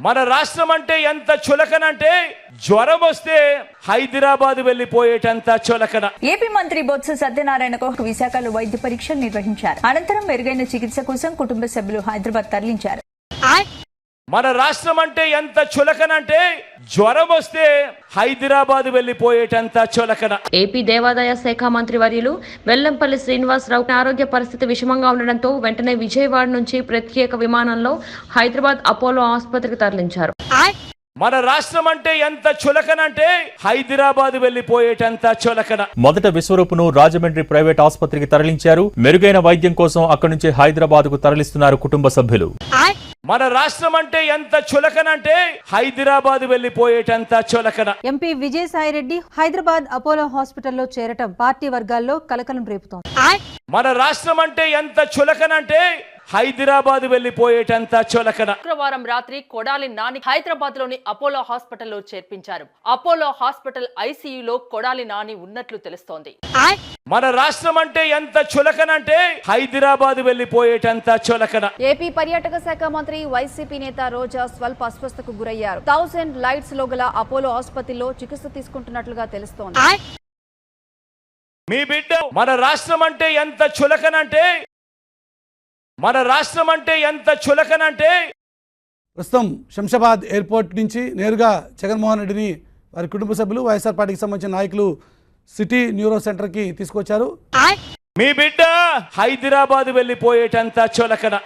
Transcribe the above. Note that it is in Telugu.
మన రాష్ట్రం అంటే ఎంత చులకనంటే జ్వరం వస్తే హైదరాబాద్ వెళ్లిపోయేటంత చులకన. ఏపీ మంత్రి బొత్స సత్యనారాయణకు విశాఖలో వైద్య పరీక్షలు నిర్వహించారు. అనంతరం మెరుగైన చికిత్స కోసం కుటుంబ సభ్యులు హైదరాబాద్ తరలించారు. మన రాష్ట్రం అంటే ఎంత చులకనంటే జ్వరం వస్తే హైదరాబాద్ వెళ్లిపోయేటంత చులకన. ఏపీ దేవాదాయ శాఖ మంత్రి వర్యులు వెల్లంపల్లి శ్రీనివాసరావు ఆరోగ్య పరిస్థితి విషమంగా ఉండడంతో వెంటనే విజయవాడ నుంచి ప్రత్యేక విమానంలో హైదరాబాద్ అపోలో ఆసుపత్రికి తరలించారు. మన రాష్ట్రం అంటే ఎంత చులకనంటే హైదరాబాద్ వెళ్లిపోయేటంత చులకన. మొదట విశ్వరూపును రాజమండ్రి ప్రైవేట్ ఆసుపత్రికి తరలించారు. మెరుగైన వైద్యం కోసం అక్కడి నుంచి హైదరాబాద్ కు తరలిస్తున్నారు కుటుంబ సభ్యులు. మన రాష్ట్రం అంటే ఎంత చులకనంటే హైదరాబాద్ వెళ్లిపోయేటంత చులకన. ఎంపీ విజయసాయిరెడ్డి హైదరాబాద్ అపోలో హాస్పిటల్లో చేరటం పార్టీ వర్గాల్లో కలకలం రేపుతోంది. మన రాష్ట్రం అంటే ఎంత చులకనంటే హైదరాబాద్ వెళ్లిపోయేటంత చులకన. శుక్రవారం రాత్రి కొడాలి నాని హైదరాబాద్ లోని అపోలో హాస్పిటల్లో చేర్పించారు. అపోలో హాస్పిటల్ ఐసీయూలో కొడాలి నాని ఉన్నట్లు తెలుస్తోంది. మన రాష్ట్రం అంటే ఎంత చులకనంటే హైదరాబాద్ వెళ్లిపోయేటంత చులకన. ఏపీ పర్యాటక శాఖ మంత్రి వైసీపీ నేత రోజా స్వల్ప అస్వస్థతకు గురయ్యారు. 1000 లైట్స్ లో గల అపోలో ఆసుపత్రిలో చికిత్స తీసుకుంటున్నట్లుగా తెలుస్తోంది. మీ బిడ్డ మన రాష్ట్రం అంటే ఎంత చులకనంటే మన రాష్ట్రం అంటే ఎంత చులకనంటే ప్రస్తుతం శంషాబాద్ ఎయిర్పోర్ట్ నుంచి నేరుగా జగన్మోహన్ రెడ్డిని వారి కుటుంబ సభ్యులు వైఎస్ఆర్ పార్టీకి సంబంధించిన నాయకులు సిటీ న్యూరో సెంటర్కి తీసుకొచ్చారు. మీ బిడ్డ హైదరాబాద్ వెళ్లిపోయేటంత చులకన.